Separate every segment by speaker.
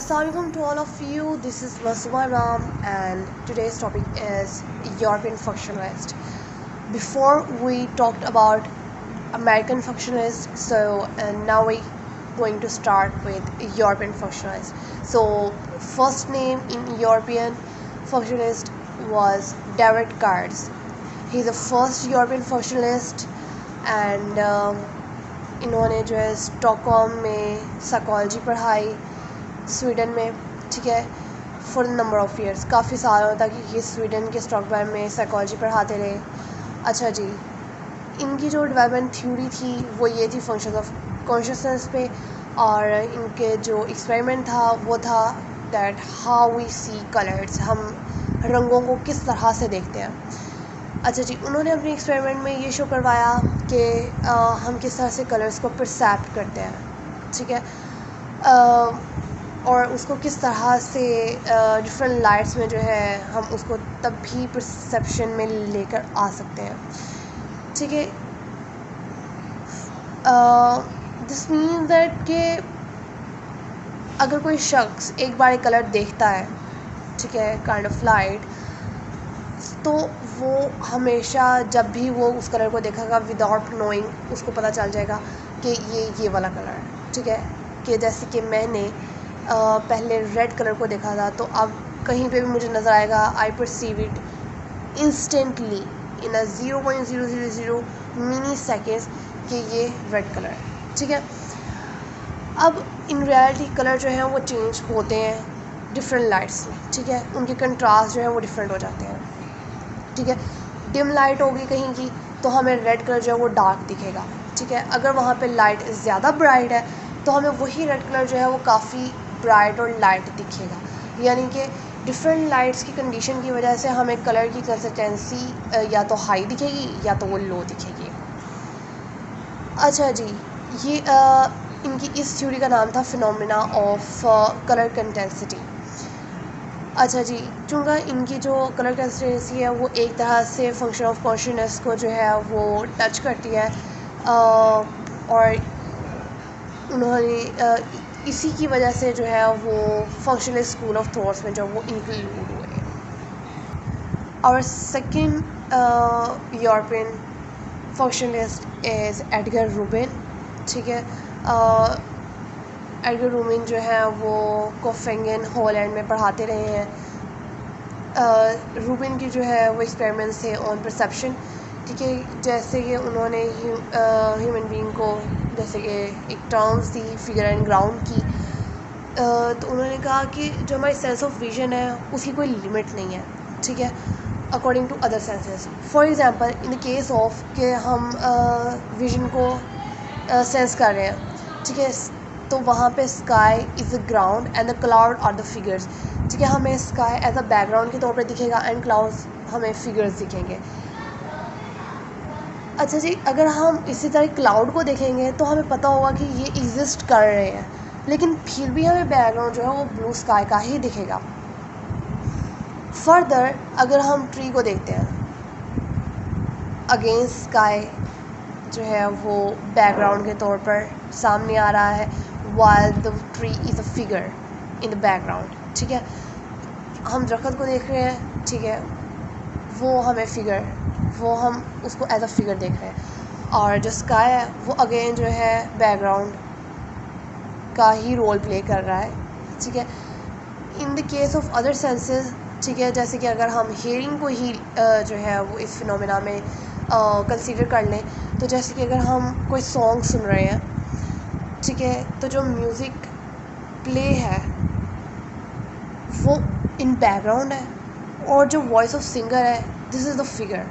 Speaker 1: Assalamualaikum to all of you. This is Masuma Ram, and today's topic is European functionalist. Before we talked about American functionalist, now we're going to start with European functionalist. So first name in European functionalist was David Cards. He's the first European functionalist, and इन्होंने जो है Stockholm में psychology पढ़ाई Sweden में, ठीक है, for number of years, काफ़ी सालों तक ये स्वीडन के स्टॉकहोम में साइकोलॉजी पढ़ाते रहे। अच्छा जी, इनकी जो डेवलपमेंट थ्योरी थी वो ये थी फंक्शन ऑफ कॉन्शियसनेस पे, और इनके जो एक्सपेरिमेंट था वो था that how we see colours, हम रंगों को किस तरह से देखते हैं। अच्छा जी, उन्होंने अपने एक्सपेरिमेंट में ये शो करवाया कि हम किस तरह से कलर्स को परसेप्ट करते हैं, ठीक है, और उसको किस तरह से डिफरेंट लाइट्स में जो है हम उसको तब भी परसेप्शन में लेकर आ सकते हैं, ठीक है। दिस मीन्स दैट कि अगर कोई शख्स एक बार एक कलर देखता है, ठीक है, काइंड ऑफ लाइट, तो वो हमेशा जब भी वो उस कलर को देखेगा विदाउट नोइंग उसको पता चल जाएगा कि ये वाला कलर है, ठीक है। कि जैसे कि मैंने पहले रेड कलर को देखा था, तो अब कहीं पे भी मुझे नज़र आएगा, आई perceive it instantly in a 0.000 mini seconds कि ये रेड कलर है, ठीक है। अब इन रियलिटी कलर जो है वो चेंज होते हैं डिफरेंट लाइट्स में, ठीक है, उनके कंट्रास्ट जो है वो डिफरेंट हो जाते हैं, ठीक है। डिम लाइट होगी कहीं की तो हमें रेड कलर जो है वो डार्क दिखेगा, ठीक है। अगर वहाँ पे लाइट ज़्यादा ब्राइट है तो हमें वही रेड कलर जो है वो काफ़ी ब्राइट और लाइट दिखेगा, यानी कि डिफरेंट लाइट्स की कंडीशन की वजह से हमें कलर की कंसिस्टेंसी या तो हाई दिखेगी या तो वो लो दिखेगी। अच्छा जी, ये इनकी इस थ्योरी का नाम था फिनोमेना ऑफ कलर इंटेंसिटी। अच्छा जी, चूँकि इनकी जो कलर कंसिस्टेंसी है वो एक तरह से फंक्शन ऑफ कॉन्शियसनेस को जो है वो टच करती है, और उन्होंने इसी की वजह से जो है वो फंक्शनल स्कूल ऑफ थॉट्स में जो वो इंक्लूड हुए। और second European functionalist is Edgar Rubin, ठीक है। एडगर रूबिन जो है वो कोफेंगन हॉलैंड में पढ़ाते रहे हैं। रूबिन की जो है वो एक्सपेरिमेंट्स थे ऑन परसेप्शन, ठीक है, जैसे कि उन्होंने ह्यूमन बीइंग को जैसे कि एक terms the figure and ground की, तो उन्होंने कहा कि जो हमारी सेंस ऑफ विजन है उसकी कोई लिमिट नहीं है, ठीक है, according to other senses. For example in the case of कि हम विजन को सेंस कर रहे हैं, ठीक है, तो वहाँ पे sky is the ground and the cloud are the figures, ठीक है। हमें स्काई एज अ बैकग्राउंड के तौर पर दिखेगा एंड क्लाउड्स हमें फिगर्स दिखेंगे। अच्छा जी, अगर हम इसी तरह क्लाउड को देखेंगे तो हमें पता होगा कि ये एग्जिस्ट कर रहे हैं, लेकिन फिर भी हमें बैकग्राउंड जो है वो ब्लू स्काई का ही दिखेगा। फर्दर अगर हम ट्री को देखते हैं, अगेंस्ट स्काई जो है वो बैकग्राउंड के तौर पर सामने आ रहा है, while the tree is a figure in the background, ठीक है। हम दरख्त को देख रहे हैं, ठीक है, वो हमें फिगर, वो हम उसको एज अ फिगर देख रहे हैं, और जो स्काई है वो अगेन जो है बैकग्राउंड का ही रोल प्ले कर रहा है, ठीक है। इन the case of other senses, ठीक है, जैसे कि अगर हम हेयरिंग को ही जो है वो इस फिनोमेना में कंसीडर कर लें, तो जैसे कि अगर हम कोई सॉन्ग सुन रहे हैं, ठीक है, तो जो म्यूज़िक प्ले है वो इन बैकग्राउंड है, और जो वॉइस ऑफ सिंगर है दिस इज़ द फिगर,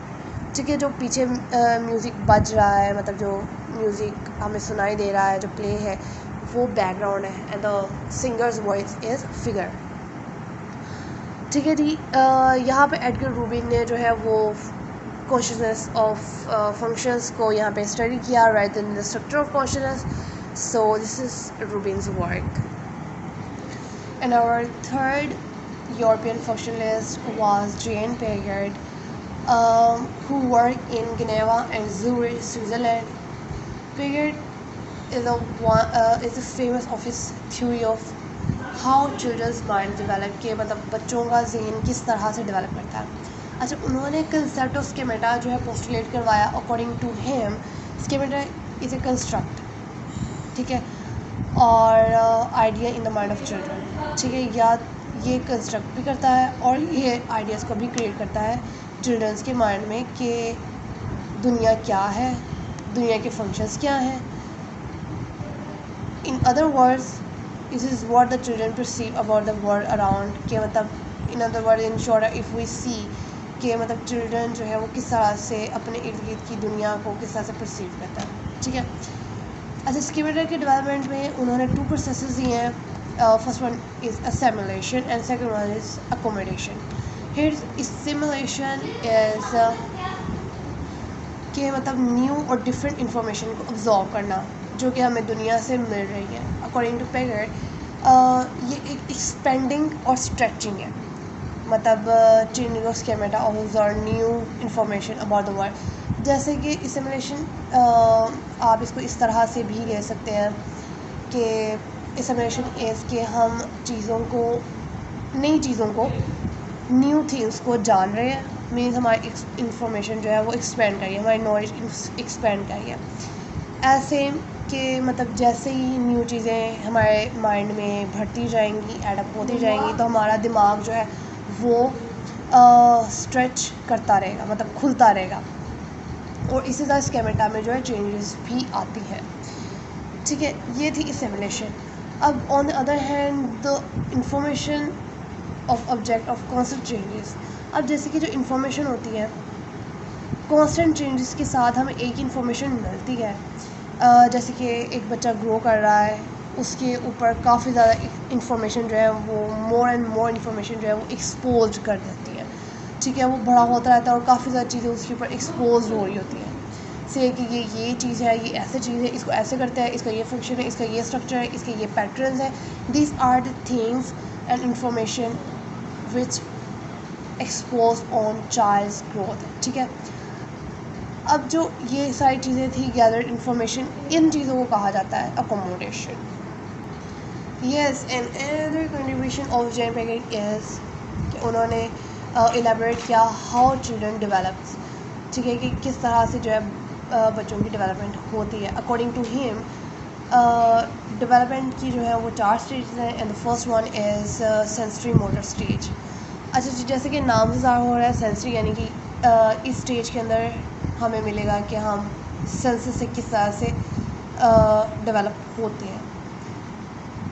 Speaker 1: ठीक है। जो पीछे म्यूज़िक बज रहा है, मतलब जो म्यूज़िक हमें सुनाई दे रहा है, जो प्ले है वो बैकग्राउंड है and the singers voice is figure, ठीक है जी। यहाँ पे एडगर रूबिन ने जो है वो कॉन्शियसनेस ऑफ फंक्शंस को यहाँ पे स्टडी किया rather than the structure of consciousness, so this is Rubin's work. And our third European functionalist was Jean Piaget, who worked in Geneva and Zurich, Switzerland. Piaget is a famous of his theory of how children's mind develop, के मतलब बच्चों का जहन किस तरह से develop करता है। अच्छा, उन्होंने कंसेप्ट ऑफ स्कीमेटा जो है पोस्टुलेट करवाया। According to him schemata is a construct, ठीक है, और idea in the mind of children, ठीक है, या ये कंस्ट्रक्ट भी करता है और ये आइडियाज़ को भी क्रिएट करता है चिल्ड्रंस के माइंड में कि दुनिया क्या है, दुनिया के फंक्शंस क्या हैं। In other words this is what the children perceive about the world around, के मतलब in other word in short if we see कि मतलब चिल्ड्रन जो है वो किस तरह से अपने इर्द गिर्द की दुनिया को किस तरह से परसीव करता है, ठीक है। अच्छा, स्कीमेटा के डेवलपमेंट में उन्होंने 2 प्रोसेसेस दिए हैं। First one is assimilation and second one is accommodation. Here assimilation is कि मतलब न्यू और डिफरेंट इंफॉर्मेशन को ऑब्जॉर्व करना जो कि हमें दुनिया से मिल रही है। अकॉर्डिंग टू पेगर ये एक एक्सपेंडिंग और स्ट्रेचिंग है, मतलब changing of schemata observe new information about the world. जैसे कि असैमुलेशन आप इसको इस तरह से भी ले सकते हैं कि असैमुलेशन इज़ कि हम चीज़ों को, नई चीज़ों को, न्यू थिंग्स को जान रहे हैं। मीन्स हमारी इंफॉर्मेशन जो है वो एक्सपेंड करिए, हमारी नॉलेज एक्सपेंड करिए। ऐसे कि मतलब जैसे ही न्यू चीज़ें हमारे माइंड में भरती जाएंगी, एडअप होती जाएंगी, तो हमारा दिमाग जो है वो स्ट्रेच करता रहेगा, मतलब खुलता रहेगा, और इसी तरह स्कीमेटा में जो है चेंजेस भी आती हैं, ठीक है। ये थी असैमुलेशन। अब on the other hand the information of object of constant changes. अब जैसे कि जो इंफॉर्मेशन होती है कॉन्स्टेंट चेंजेस के साथ हमें एक इंफॉर्मेशन मिलती है। जैसे कि एक बच्चा ग्रो कर रहा है, उसके ऊपर काफ़ी ज़्यादा इंफॉर्मेशन जो है वो मोर एंड मोर इंफॉर्मेशन जो है वो एक्सपोज कर देती है, ठीक है। वो बड़ा होता रहता है और काफ़ी ज़्यादा चीज़ें उसके ऊपर एक्सपोज हो रही होती हैं, से कि ये चीज़ है, ये ऐसे चीज़ है, इसको ऐसे करते हैं, इसका ये फंक्शन है, इसका ये स्ट्रक्चर है, इसके ये पैटर्न्स हैं। These are the things and information which expose on child's growth, ठीक है। अब जो ये सारी चीज़ें थी गैदर्ड इंफॉर्मेशन, इन चीज़ों को कहा जाता है accommodation. Yes, and another contribution of Jean Piaget is कि उन्होंने इलेबोरेट किया हाउ चिल्ड्रन डेवलप्स, ठीक है, कि किस तरह से जो है बच्चों की डेवलपमेंट होती है। अकॉर्डिंग टू हिम डेवलपमेंट की जो है वो 4 स्टेज हैं, and the first one is sensory motor stage. अच्छा जी, जैसे कि नाम से ज़ाहिर हो रहा है सेंसरी, यानी कि इस स्टेज के अंदर हमें मिलेगा कि हम सेंसेस से किस तरह से डेवलप होते हैं।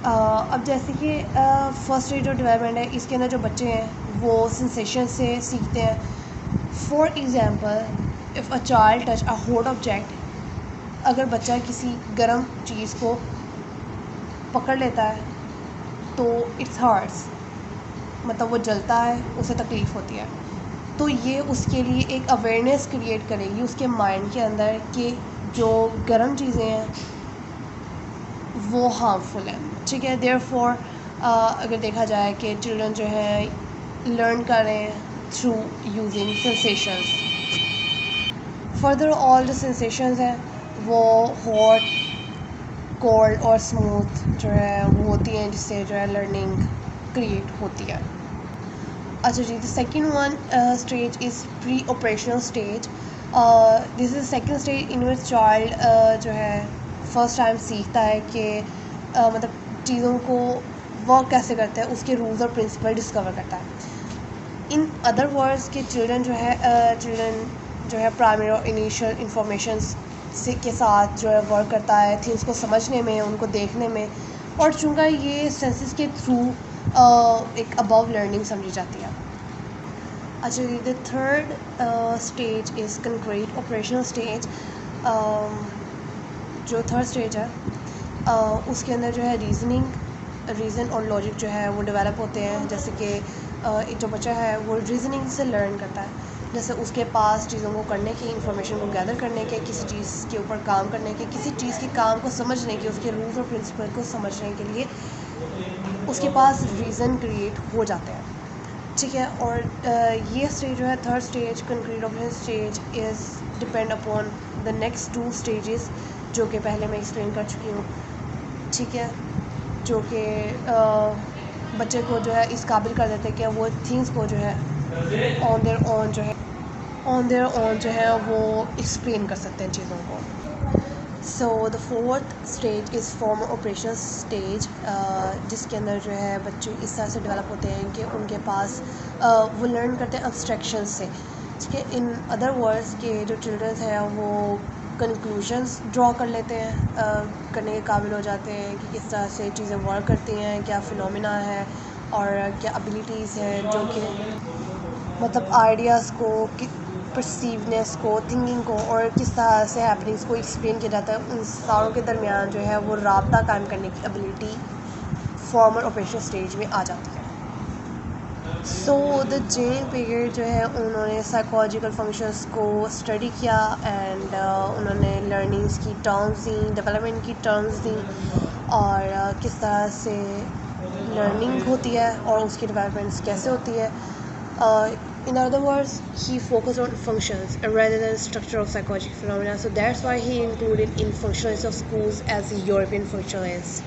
Speaker 1: अब जैसे कि फर्स्ट स्टेज ऑफ डेवलपमेंट है, इसके अंदर जो बच्चे हैं वो सेंसेशन से सीखते हैं। For example if a child touch a hot object, अगर बच्चा किसी गर्म चीज़ को पकड़ लेता है तो इट्स हर्ट्स, मतलब वो जलता है, उसे तकलीफ़ होती है। तो ये उसके लिए एक अवेयरनेस क्रिएट करेगी उसके माइंड के अंदर कि जो गर्म चीज़ें हैं वो हार्मफुल है, ठीक है। देयरफॉर अगर देखा जाए कि चिल्ड्रन जो है लर्न कर रहे हैं through using sensations. Further all जो सेंसेशंस हैं वो हॉट, कोल्ड और स्मूथ जो है वो होती हैं, जिससे जो है लर्निंग क्रिएट होती है। अच्छा जी, the second one stage is pre operational stage. This is second stage in which child जो है फर्स्ट टाइम सीखता है कि मतलब चीज़ों को वर्क कैसे करते हैं, उसके रूल्स और प्रिंसिपल डिस्कवर करता है। इन अदर वर्ड्स के चिल्ड्रन जो है प्राइमरी और इनिशियल इंफॉर्मेशन से के साथ जो है वर्क करता है थिंग्स को समझने में, उनको देखने में, और चूँकि ये सेंसेस के थ्रू एक अबव लर्निंग समझी जाती है। अच्छा, the third stage is concrete operational stage. जो थर्ड स्टेज है उसके अंदर जो है रीज़न और लॉजिक जो है वो डेवलप होते हैं। जैसे कि एक जो बच्चा है वो रीज़निंग से लर्न करता है, जैसे उसके पास चीज़ों को करने की, इंफॉर्मेशन को गैदर करने के, किसी चीज़ के ऊपर काम करने के, किसी चीज़ के काम को समझने के, उसके रूल्स और प्रिंसिपल को समझने के लिए उसके पास रीज़न क्रिएट हो जाते हैं, ठीक है। और ये स्टेज जो है third stage concrete operation stage is depend upon the next 2 stages जो कि पहले मैं एक्सप्लेन कर चुकी हूँ, ठीक है, जो कि बच्चे को जो है इस काबिल कर देते हैं कि वो थिंग्स को जो है ऑन देयर ओन जो है वो एक्सप्लेन कर सकते हैं चीज़ों को. So the fourth stage is formal operation stage, जिसके अंदर जो है बच्चे इस तरह से डेवलप होते हैं कि उनके पास वो लर्न करते हैं अब्स्ट्रैक्शन से. ठीक है, इन अदर वर्ड्स के जो चिल्ड्रन हैं वो कंक्लूजन्स ड्रॉ कर लेते हैं, करने के काबिल हो जाते हैं कि किस तरह से चीज़ें वर्क करती हैं, क्या फिनोमिना है और क्या एबिलिटीज़ हैं जो कि मतलब आइडियाज़ को, परसीवनेस को, थिंकिंग को और किस तरह से हैपनिंग्स को एक्सप्लेन किया जाता है. उन सारों के दरमियान जो है वो राब्ता कायम करने की एबिलिटी फॉर्मल ऑपरेशन स्टेज में आ जाती है. सो द जेन पीरियड जो है उन्होंने साइकोलॉजिकल फंक्शंस को स्टडी किया एंड उन्होंने लर्निंग्स की टर्म्स दी, डेवलपमेंट की टर्म्स दी और किस तरह से लर्निंग होती है और उसकी डेवलपमेंट्स कैसे होती है. In other words, he focused on functions rather than structure of psychological phenomena. So that's why he included in functionalists of schools as a European functionalist.